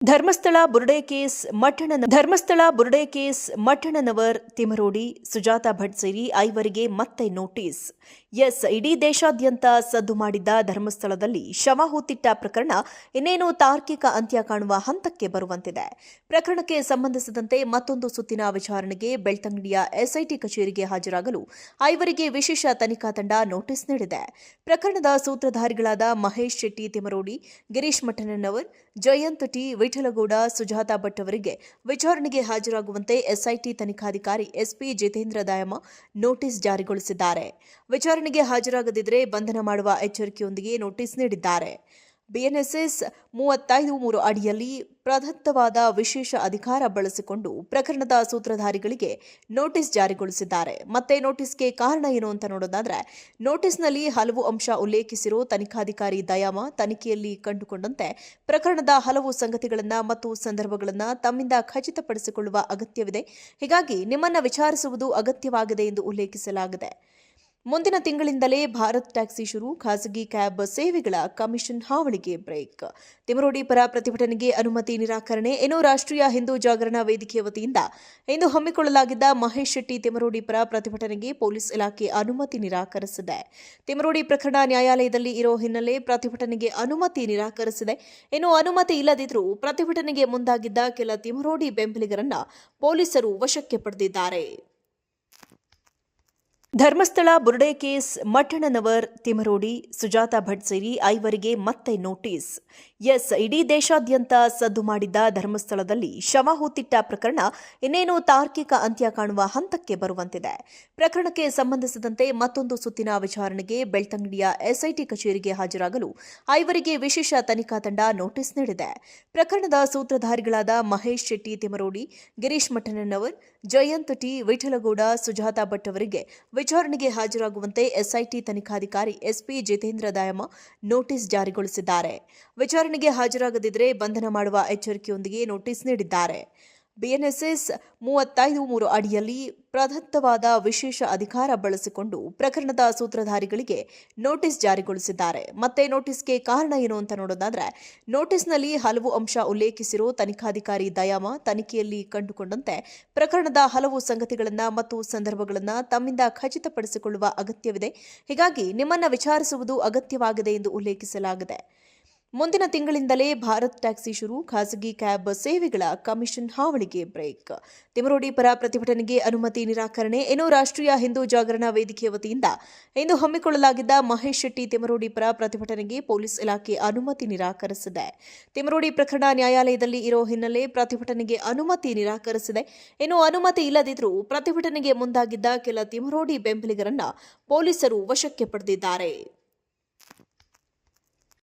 ಧರ್ಮಸ್ಥಳ ಬುರುಡೆ case ಮಠಣ್ಣನವರ್ Thimarodi Sujata Bhat ಸೇರಿ ಐವರಿಗೆ ಮತ್ತೆ notice. ಇಡೀ ದೇಶಾದ್ಯಂತ ಸದ್ದು ಮಾಡಿದ್ದ ಧರ್ಮಸ್ಥಳದಲ್ಲಿ ಶವ ಹೂತಿಟ್ಟ ಪ್ರಕರಣ ಇನ್ನೇನು ತಾರ್ಕಿಕ ಅಂತ್ಯ ಕಾಣುವ ಹಂತಕ್ಕೆ ಬರುವಂತಿದೆ. ಪ್ರಕರಣಕ್ಕೆ ಸಂಬಂಧಿಸಿದಂತೆ ಮತ್ತೊಂದು ಸುತ್ತಿನ ವಿಚಾರಣೆಗೆ ಬೆಳ್ತಂಗಡಿಯ ಎಸ್ಐಟಿ ಕಚೇರಿಗೆ ಹಾಜರಾಗಲು ಐವರಿಗೆ ವಿಶೇಷ ತನಿಖಾ ತಂಡ ನೋಟಿಸ್ ನೀಡಿದೆ. ಪ್ರಕರಣದ ಸೂತ್ರಧಾರಿಗಳಾದ ಮಹೇಶ್ ಶೆಟ್ಟಿ ತಿಮರೋಡಿ, ಗಿರೀಶ್ ಮಠಣ್ಣನವರ್, ಜಯಂತ್ ಟಿ, ವಿಠಲಗೌಡ, ಸುಜಾತಾ ಭಟ್ ಅವರಿಗೆ ವಿಚಾರಣೆಗೆ ಹಾಜರಾಗುವಂತೆ ಎಸ್ಐಟಿ ತನಿಖಾಧಿಕಾರಿ ಎಸ್ಪಿ ಜಿತೇಂದ್ರ ದಾಯಮ ನೋಟಿಸ್ ಜಾರಿಗೊಳಿಸಿದ್ದಾರೆ. ವಿಚಾರಣೆಗೆ ಹಾಜರಾಗದಿದ್ದರೆ ಬಂಧನ ಮಾಡುವ ಎಚ್ಚರಿಕೆಯೊಂದಿಗೆ ನೋಟಿಸ್ ನೀಡಿದ್ದಾರೆ. ಬಿಎನ್ಎಸ್ಎಸ್ 35(3) ಅಡಿಯಲ್ಲಿ ಪ್ರದತ್ತವಾದ ವಿಶೇಷ ಅಧಿಕಾರ ಬಳಸಿಕೊಂಡು ಪ್ರಕರಣದ ಸೂತ್ರಧಾರಿಗಳಿಗೆ ನೋಟಿಸ್ ಜಾರಿಗೊಳಿಸಿದ್ದಾರೆ. ಮತ್ತೆ ನೋಟಿಸ್ಗೆ ಕಾರಣ ಏನು ಅಂತ ನೋಡೋದಾದ್ರೆ, ನೋಟಿಸ್ನಲ್ಲಿ ಹಲವು ಅಂಶ ಉಲ್ಲೇಖಿಸಿರೋ ತನಿಖಾಧಿಕಾರಿ ದಯಾಮ ತನಿಖೆಯಲ್ಲಿ ಕಂಡುಕೊಂಡಂತೆ ಪ್ರಕರಣದ ಹಲವು ಸಂಗತಿಗಳನ್ನು ಮತ್ತು ಸಂದರ್ಭಗಳನ್ನು ತಮ್ಮಿಂದ ಖಚಿತಪಡಿಸಿಕೊಳ್ಳುವ ಅಗತ್ಯವಿದೆ. ಹೀಗಾಗಿ ನಿಮ್ಮನ್ನ ವಿಚಾರಿಸುವುದು ಅಗತ್ಯವಾಗಿದೆ ಎಂದು ಉಲ್ಲೇಖಿಸಲಾಗಿದೆ. ಮುಂದಿನ ತಿಂಗಳಿಂದಲೇ ಭಾರತ್ ಟ್ಯಾಕ್ಸಿ ಶುರು, ಖಾಸಗಿ ಕ್ಯಾಬ್ ಸೇವೆಗಳ ಕಮಿಷನ್ ಹಾವಳಿಗೆ ಬ್ರೇಕ್. ತಿಮರೋಡಿ ಪರ ಪ್ರತಿಭಟನೆಗೆ ಅನುಮತಿ ನಿರಾಕರಣೆ. ಇನ್ನು ರಾಷ್ಟ್ರೀಯ ಹಿಂದೂ ಜಾಗರಣ ವೇದಿಕೆ ವತಿಯಿಂದ ಇಂದು ಹಮ್ಮಿಕೊಳ್ಳಲಾಗಿದ್ದ ಮಹೇಶ್ ಶೆಟ್ಟಿ ತಿಮರೋಡಿ ಪರ ಪ್ರತಿಭಟನೆಗೆ ಪೊಲೀಸ್ ಇಲಾಖೆ ಅನುಮತಿ ನಿರಾಕರಿಸಿದೆ. ತಿಮರೋಡಿ ಪ್ರಕರಣ ನ್ಯಾಯಾಲಯದಲ್ಲಿ ಇರೋ ಹಿನ್ನೆಲೆ ಪ್ರತಿಭಟನೆಗೆ ಅನುಮತಿ ನಿರಾಕರಿಸಿದೆ. ಇನ್ನು ಅನುಮತಿ ಇಲ್ಲದಿದ್ದರೂ ಪ್ರತಿಭಟನೆಗೆ ಮುಂದಾಗಿದ್ದ ಕೆಲ ತಿಮರೋಡಿ ಬೆಂಬಲಿಗರನ್ನ ಪೊಲೀಸರು ವಶಕ್ಕೆ ಪಡೆದಿದ್ದಾರೆ. ಧರ್ಮಸ್ಥಳ ಬುರುಡೆ ಕೇಸ್ ಮಠಣ್ಣನವರ್ ತಿಮರೋಡಿ ಸುಜಾತಾ ಭಟ್ ಸೇರಿ ಐವರಿಗೆ ಮತ್ತೆ ನೋಟಿಸ್. ಇಡೀ ದೇಶಾದ್ಯಂತ ಸದ್ದು ಮಾಡಿದ್ದ ಧರ್ಮಸ್ಥಳದಲ್ಲಿ ಶವ ಹೂತಿಟ್ಟ ಪ್ರಕರಣ ಇನ್ನೇನು ತಾರ್ಕಿಕ ಅಂತ್ಯ ಕಾಣುವ ಹಂತಕ್ಕೆ ಬರುವಂತಿದೆ. ಪ್ರಕರಣಕ್ಕೆ ಸಂಬಂಧಿಸಿದಂತೆ ಮತ್ತೊಂದು ಸುತ್ತಿನ ವಿಚಾರಣೆಗೆ ಬೆಳ್ತಂಗಡಿಯ ಎಸ್ಐಟಿ ಕಚೇರಿಗೆ ಹಾಜರಾಗಲು ಐವರಿಗೆ ವಿಶೇಷ ತನಿಖಾ ತಂಡ ನೋಟಿಸ್ ನೀಡಿದೆ. ಪ್ರಕರಣದ ಸೂತ್ರಧಾರಿಗಳಾದ ಮಹೇಶ್ ಶೆಟ್ಟಿ ತಿಮರೋಡಿ, ಗಿರೀಶ್ ಮಠಣ್ಣನವರ್, ಜಯಂತ್ ಟಿ, ವಿಠಲಗೌಡ, ಸುಜಾತಾ ಭಟ್ ಅವರಿಗೆ ವಿಚಾರಣೆಗೆ ಹಾಜರಾಗುವಂತೆ ಎಸ್ಐಟಿ ತನಿಖಾಧಿಕಾರಿ ಎಸ್ಪಿ ಜಿತೇಂದ್ರ ದಾಯಮ ನೋಟಿಸ್ ಜಾರಿಗೊಳಿಸಿದ್ದಾರೆ. ವಿಚಾರಣೆಗೆ ಹಾಜರಾಗದಿದ್ದರೆ ಬಂಧನ ಮಾಡುವ ಎಚ್ಚರಿಕೆಯೊಂದಿಗೆ ನೋಟಿಸ್ ನೀಡಿದ್ದಾರೆ. ಬಿಎನ್ಎಸ್ಎಸ್ 35(3) ಅಡಿಯಲ್ಲಿ ಪ್ರದತ್ತವಾದ ವಿಶೇಷ ಅಧಿಕಾರ ಬಳಸಿಕೊಂಡು ಪ್ರಕರಣದ ಸೂತ್ರಧಾರಿಗಳಿಗೆ ನೋಟಿಸ್ ಜಾರಿಗೊಳಿಸಿದ್ದಾರೆ. ಮತ್ತೆ ನೋಟಿಸ್ಗೆ ಕಾರಣ ಏನು ಅಂತ ನೋಡೋದಾದ್ರೆ, ನೋಟಿಸ್ನಲ್ಲಿ ಹಲವು ಅಂಶ ಉಲ್ಲೇಖಿಸಿರೋ ತನಿಖಾಧಿಕಾರಿ ದಯಾಮ ತನಿಖೆಯಲ್ಲಿ ಕಂಡುಕೊಂಡಂತೆ ಪ್ರಕರಣದ ಹಲವು ಸಂಗತಿಗಳನ್ನು ಮತ್ತು ಸಂದರ್ಭಗಳನ್ನು ತಮ್ಮಿಂದ ಖಚಿತಪಡಿಸಿಕೊಳ್ಳುವ ಅಗತ್ಯವಿದೆ. ಹೀಗಾಗಿ ನಿಮ್ಮನ್ನ ವಿಚಾರಿಸುವುದು ಅಗತ್ಯವಾಗಿದೆ ಎಂದು ಉಲ್ಲೇಖಿಸಲಾಗಿದೆ. ಮುಂದಿನ ತಿಂಗಳಿಂದಲೇ ಭಾರತ್ ಟ್ಯಾಕ್ಸಿ ಶುರು, ಖಾಸಗಿ ಕ್ಯಾಬ್ ಸೇವೆಗಳ ಕಮಿಷನ್ ಹಾವಳಿಗೆ ಬ್ರೇಕ್. ತಿಮರೋಡಿ ಪರ ಪ್ರತಿಭಟನೆಗೆ ಅನುಮತಿ ನಿರಾಕರಣೆ. ಇನ್ನು ರಾಷ್ಟ್ರೀಯ ಹಿಂದೂ ಜಾಗರಣ ವೇದಿಕೆ ವತಿಯಿಂದ ಇಂದು ಹಮ್ಮಿಕೊಳ್ಳಲಾಗಿದ್ದ ಮಹೇಶ್ ಶೆಟ್ಟಿ ತಿಮರೋಡಿ ಪರ ಪ್ರತಿಭಟನೆಗೆ ಪೊಲೀಸ್ ಇಲಾಖೆ ಅನುಮತಿ ನಿರಾಕರಿಸಿದೆ. ತಿಮರೋಡಿ ಪ್ರಕರಣ ನ್ಯಾಯಾಲಯದಲ್ಲಿ ಇರೋ ಹಿನ್ನೆಲೆ ಪ್ರತಿಭಟನೆಗೆ ಅನುಮತಿ ನಿರಾಕರಿಸಿದೆ. ಇನ್ನು ಅನುಮತಿ ಇಲ್ಲದಿದ್ದರೂ ಪ್ರತಿಭಟನೆಗೆ ಮುಂದಾಗಿದ್ದ ಕೆಲ ತಿಮರೋಡಿ ಬೆಂಬಲಿಗರನ್ನ ಪೊಲೀಸರು ವಶಕ್ಕೆ ಪಡೆದಿದ್ದಾರೆ.